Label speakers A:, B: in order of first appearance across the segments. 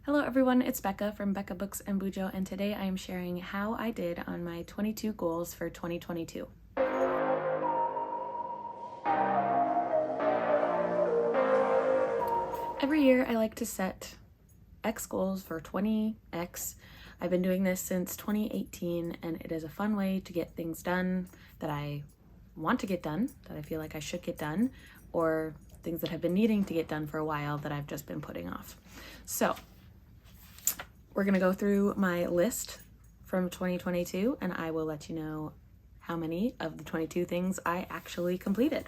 A: Hello everyone, it's Becca from Becca Books and Bujo, and today I am sharing how I did on my 22 goals for 2022. Every year I like to set X goals for 20X. I've been doing this since 2018 and it is a fun way to get things done that I want to get done, that I feel like I should get done, or things that have been needing to get done for a while that I've just been putting off. So we're gonna go through my list from 2022 and I will let you know how many of the 22 things I actually completed.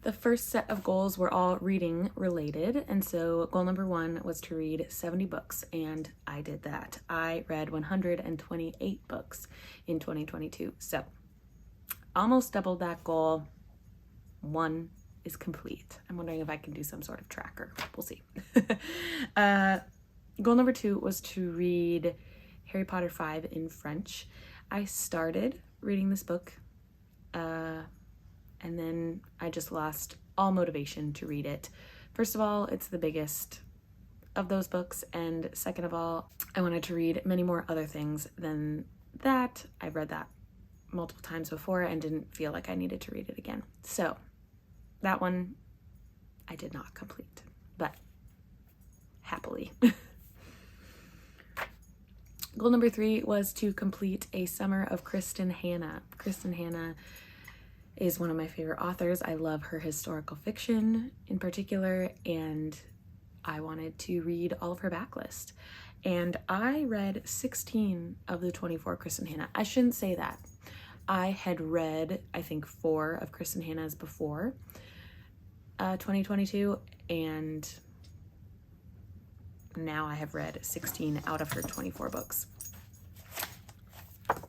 A: The first set of goals were all reading related, and so goal number 1 was to read 70 books, and I did that. I read 128 books in 2022, so almost doubled that goal. 1 is complete. I'm wondering if I can do some sort of tracker. We'll see. Goal number 2 was to read Harry Potter 5 in French. I started reading this book, and then I just lost all motivation to read it. First of all, it's the biggest of those books, and second of all, I wanted to read many more other things than that. I've read that multiple times before and didn't feel like I needed to read it again. So that one I did not complete, but happily. Goal number 3 was to complete A Summer of Kristin Hannah. Kristin Hannah is one of my favorite authors. I love her historical fiction in particular, and I wanted to read all of her backlist. And I read 16 of the 24 Kristin Hannah. I shouldn't say that. I had read, I think, 4 of Kristin Hannah's before 2022, and now I have read 16 out of her 24 books.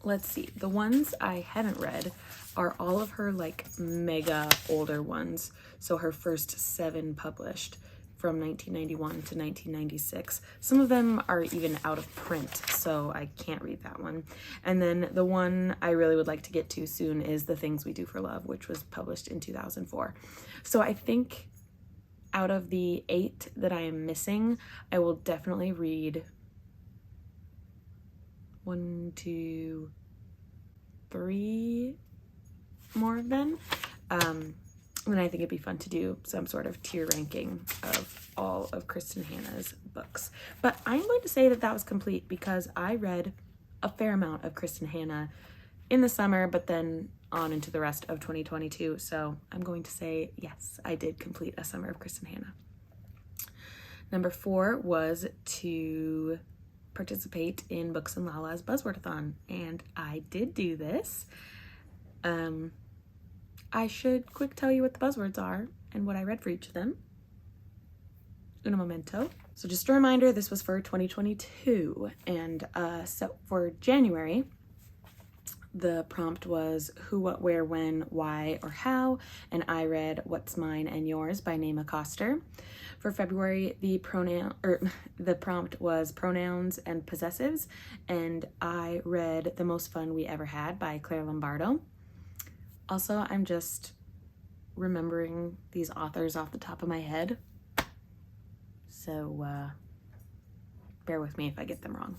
A: Let's see, the ones I haven't read are all of her like mega older ones. So her first 7 published from 1991 to 1996. Some of them are even out of print, so I can't read that one. And then the one I really would like to get to soon is The Things We Do for Love, which was published in 2004. So I think out of the 8 that I am missing, I will definitely read 1, 2, 3 more of them. And I think it'd be fun to do some sort of tier ranking of all of Kristin Hannah's books. But I'm going to say that that was complete because I read a fair amount of Kristin Hannah in the summer, but then on into the rest of 2022. So I'm going to say, yes, I did complete A Summer of Kristin Hannah. Number 4 was to participate in Books and Lala's Buzzwordathon, and I did do this. I should quick tell you what the buzzwords are and what I read for each of them. Un momento. So just a reminder, this was for 2022, and so for January, the prompt was who, what, where, when, why, or how, and I read What's Mine and Yours by Naima Coster. For February, the prompt was pronouns and possessives, and I read The Most Fun We Ever Had by Claire Lombardo. Also, I'm just remembering these authors off the top of my head, so bear with me if I get them wrong.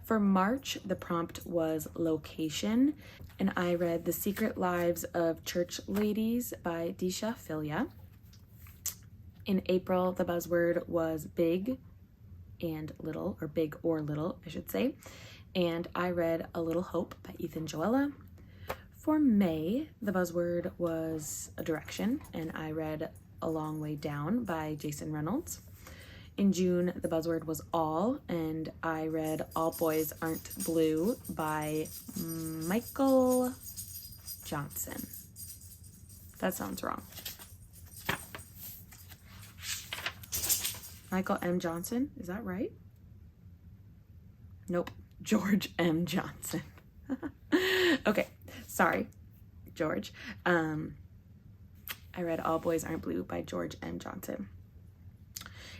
A: For March, the prompt was location, and I read The Secret Lives of Church Ladies by Disha Filia. In April, the buzzword was big and little, or big or little, I should say, and I read A Little Hope by Ethan Joella. For May, the buzzword was a direction, and I read A Long Way Down by Jason Reynolds. In June, the buzzword was all, and I read All Boys Aren't Blue by Michael Johnson. That sounds wrong. Michael M. Johnson, is that right? Nope, George M. Johnson. Okay, sorry, George. I read All Boys Aren't Blue by George M. Johnson.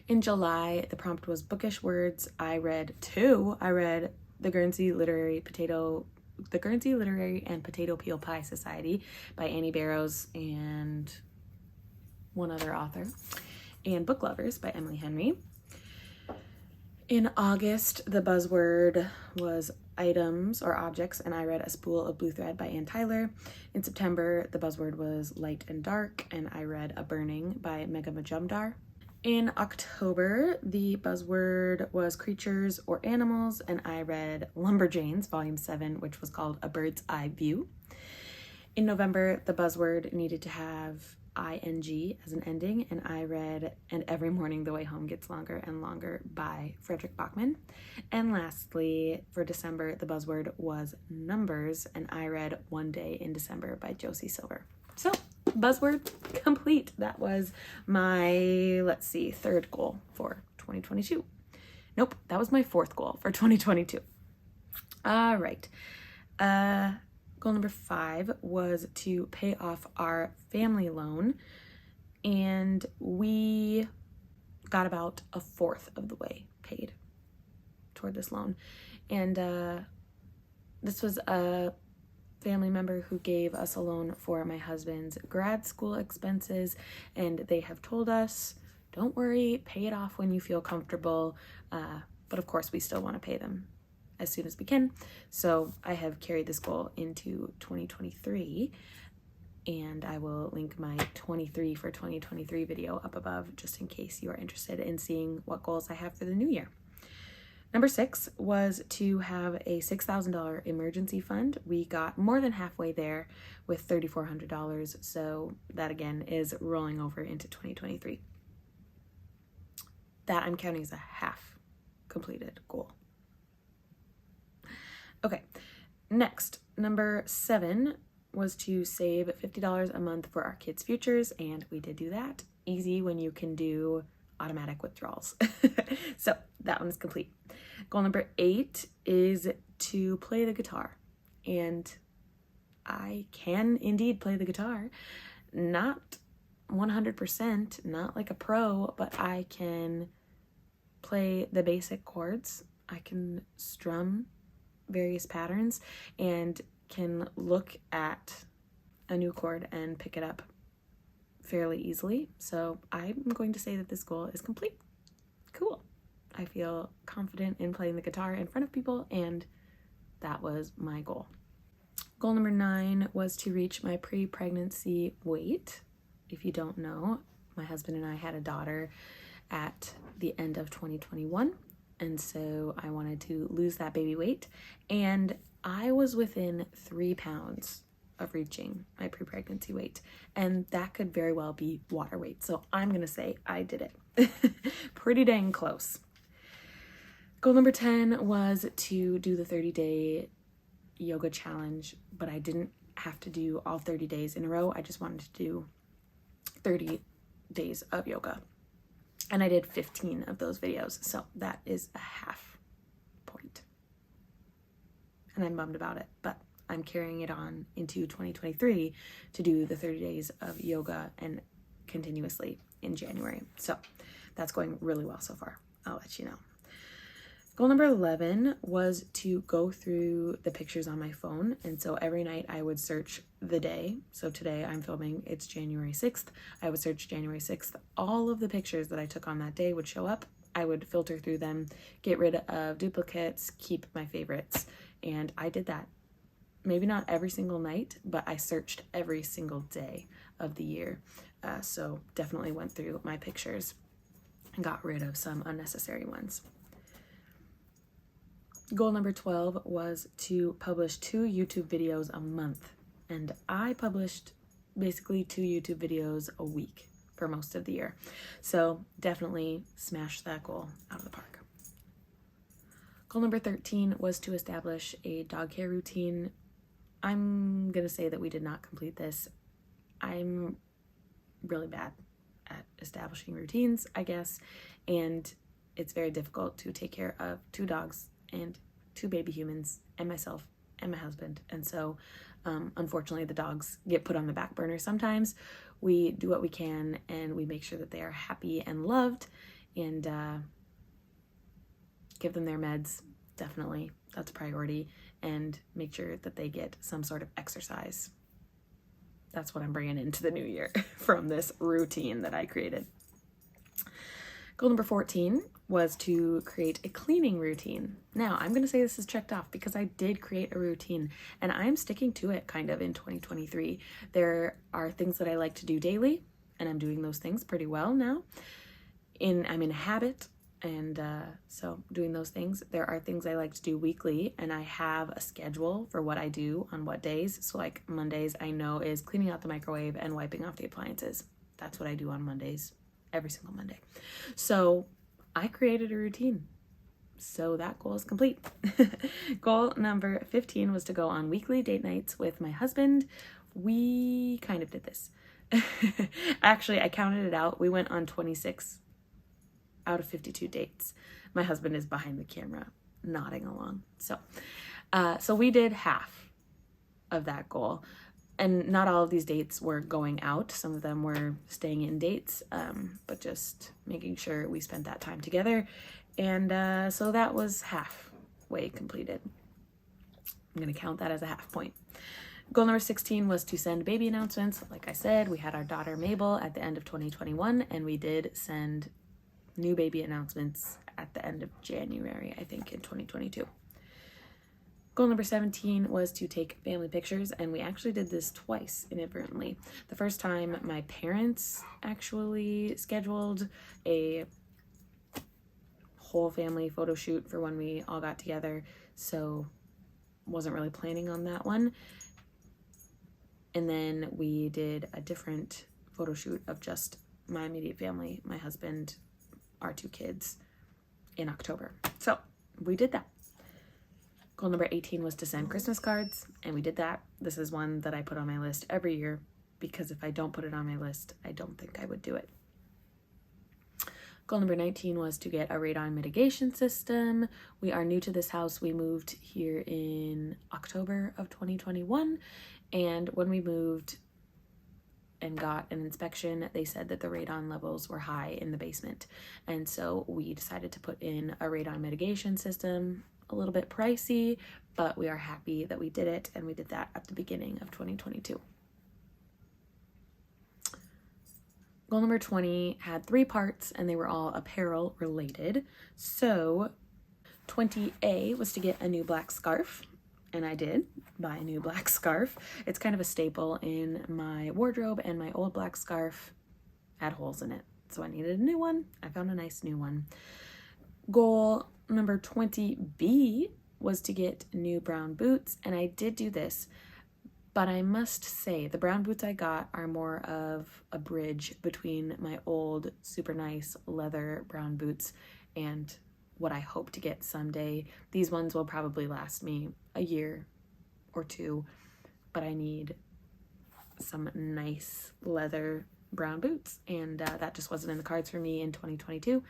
A: In July, the prompt was bookish words. I read 2. I read The Guernsey Literary and Potato Peel Pie Society by Annie Barrows and one other author, and Book Lovers by Emily Henry. In August, the buzzword was items or objects, and I read A Spool of Blue Thread by Ann Tyler. In September, the buzzword was light and dark, and I read A Burning by Megha Majumdar. In October, the buzzword was creatures or animals, and I read Lumberjanes, Volume 7, which was called A Bird's Eye View. In November, the buzzword needed to have ing as an ending, and I read And Every Morning the Way Home Gets Longer and Longer by Frederick Bachman. And lastly, for December, the buzzword was numbers, and I read One Day in December by Josie Silver. So, buzzword complete. That was my, third goal for 2022. Nope, that was my fourth goal for 2022. All right. Goal number 5 was to pay off our family loan, and we got about a fourth of the way paid toward this loan. And this was a family member who gave us a loan for my husband's grad school expenses, and they have told us, don't worry, pay it off when you feel comfortable, but of course we still want to pay them as soon as we can. So I have carried this goal into 2023, and I will link my 23 for 2023 video up above just in case you are interested in seeing what goals I have for the new year. Number 6 was to have a $6,000 emergency fund. We got more than halfway there with $3,400, so that again is rolling over into 2023. That I'm counting as a half completed goal. Okay, next, number 7 was to save $50 a month for our kids' futures, and we did do that. Easy when you can do automatic withdrawals. So that one is complete. Goal number 8 is to play the guitar, and I can indeed play the guitar. Not 100%, not like a pro, but I can play the basic chords. I can strum various patterns and can look at a new chord and pick it up fairly easily. So I'm going to say that this goal is complete. Cool. I feel confident in playing the guitar in front of people, and that was my goal. Goal number 9 was to reach my pre-pregnancy weight. If you don't know, my husband and I had a daughter at the end of 2021. And so I wanted to lose that baby weight, and I was within 3 pounds of reaching my pre-pregnancy weight, and that could very well be water weight. So I'm gonna say I did it. Pretty dang close. Goal number 10 was to do the 30-day yoga challenge, but I didn't have to do all 30 days in a row. I just wanted to do 30 days of yoga. And I did 15 of those videos, so that is a half point. And I'm bummed about it, but I'm carrying it on into 2023 to do the 30 days of yoga and continuously in January. So that's going really well so far. I'll let you know. Goal number 11 was to go through the pictures on my phone. And so every night I would search the day. So today I'm filming, it's January 6th. I would search January 6th. All of the pictures that I took on that day would show up. I would filter through them, get rid of duplicates, keep my favorites. And I did that. Maybe not every single night, but I searched every single day of the year. So definitely went through my pictures and got rid of some unnecessary ones. Goal number 12 was to publish 2 YouTube videos a month, and I published basically 2 YouTube videos a week for most of the year. So definitely smashed that goal out of the park. Goal number 13 was to establish a dog care routine. I'm gonna say that we did not complete this. I'm really bad at establishing routines, I guess, and it's very difficult to take care of 2 dogs and 2 baby humans and myself and my husband. And so unfortunately the dogs get put on the back burner sometimes. We do what we can and we make sure that they are happy and loved, and give them their meds. Definitely, that's a priority, and make sure that they get some sort of exercise. That's what I'm bringing into the new year from this routine that I created. Goal number 14 was to create a cleaning routine. Now, I'm going to say this is checked off because I did create a routine and I'm sticking to it kind of in 2023. There are things that I like to do daily and I'm doing those things pretty well now. I'm in a habit, and so doing those things. There are things I like to do weekly and I have a schedule for what I do on what days. So like Mondays I know is cleaning out the microwave and wiping off the appliances. That's what I do on Mondays, every single Monday. So I created a routine. So that goal is complete. Goal number 15 was to go on weekly date nights with my husband. We kind of did this. Actually, I counted it out. We went on 26 out of 52 dates. My husband is behind the camera nodding along. So we did half of that goal. And not all of these dates were going out. Some of them were staying in dates, but just making sure we spent that time together. And so that was halfway completed. I'm going to count that as a half point. Goal number 16 was to send baby announcements. Like I said, we had our daughter Mabel at the end of 2021, and we did send new baby announcements at the end of January, I think, in 2022. Goal number 17 was to take family pictures, and we actually did this twice inadvertently. The first time, my parents actually scheduled a whole family photo shoot for when we all got together, so wasn't really planning on that one. And then we did a different photo shoot of just my immediate family, my husband, our 2 kids, in October. So we did that. Goal number 18 was to send Christmas cards, and we did that. This is one that I put on my list every year because if I don't put it on my list, I don't think I would do it. Goal number 19 was to get a radon mitigation system. We are new to this house. We moved here in October of 2021, and when we moved and got an inspection, they said that the radon levels were high in the basement. And so we decided to put in a radon mitigation system. A little bit pricey, but we are happy that we did it, and we did that at the beginning of 2022. Goal number 20 had 3 parts, and they were all apparel related. So 20A was to get a new black scarf, and I did buy a new black scarf. It's kind of a staple in my wardrobe, and my old black scarf had holes in it, so I needed a new one. I found a nice new one. Goal number 20B was to get new brown boots, and I did do this, but I must say the brown boots I got are more of a bridge between my old super nice leather brown boots and what I hope to get someday. These ones will probably last me a year or 2, but I need some nice leather brown boots, and that just wasn't in the cards for me in 2022.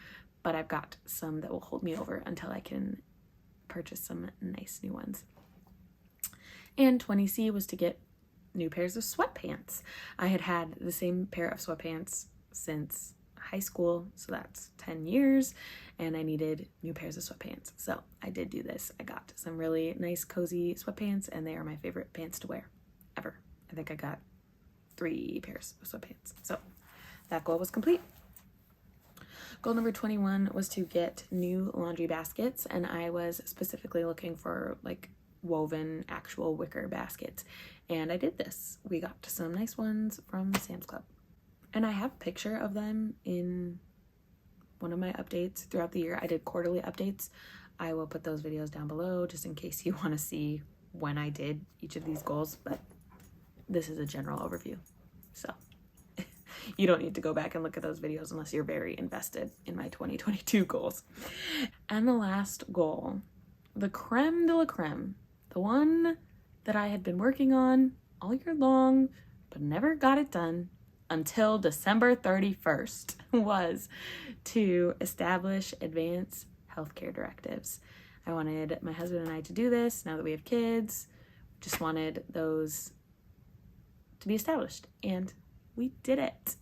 A: But I've got some that will hold me over until I can purchase some nice new ones. And 20C was to get new pairs of sweatpants. I had had the same pair of sweatpants since high school, so that's 10 years, and I needed new pairs of sweatpants. So I did do this. I got some really nice cozy sweatpants, and they are my favorite pants to wear ever. I think I got 3 pairs of sweatpants. So that goal was complete. Goal number 21 was to get new laundry baskets, and I was specifically looking for like woven actual wicker baskets, and I did this. We got some nice ones from Sam's Club, and I have a picture of them in one of my updates throughout the year. I did quarterly updates. I will put those videos down below just in case you want to see when I did each of these goals, but this is a general overview, so you don't need to go back and look at those videos unless you're very invested in my 2022 goals. And the last goal, the creme de la creme, the one that I had been working on all year long, but never got it done until December 31st, was to establish advanced healthcare directives. I wanted my husband and I to do this now that we have kids. Just wanted those to be established, and we did it.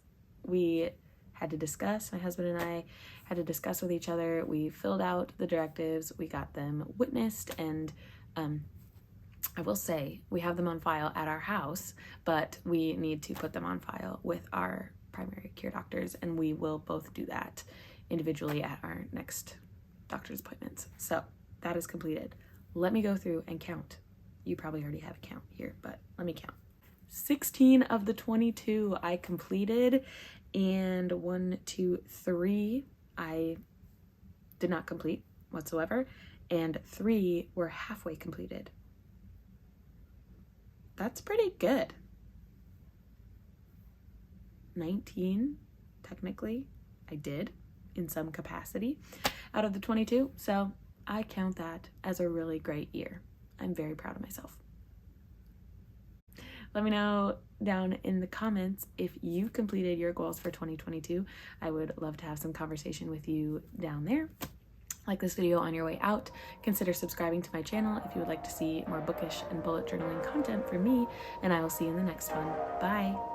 A: We had to discuss, my husband and I had to discuss with each other. We filled out the directives, we got them witnessed, and I will say we have them on file at our house, but we need to put them on file with our primary care doctors, and we will both do that individually at our next doctor's appointments. So that is completed. Let me go through and count. You probably already have a count here, but let me count. 16 of the 22 I completed, and 1, 2, 3 I did not complete whatsoever, and 3 were halfway completed. That's pretty good. 19, technically, I did in some capacity out of the 22, so I count that as a really great year. I'm very proud of myself. Let me know down in the comments if you completed your goals for 2022. I would love to have some conversation with you down there. Like this video on your way out. Consider subscribing to my channel if you would like to see more bookish and bullet journaling content from me, and I will see you in the next one. Bye!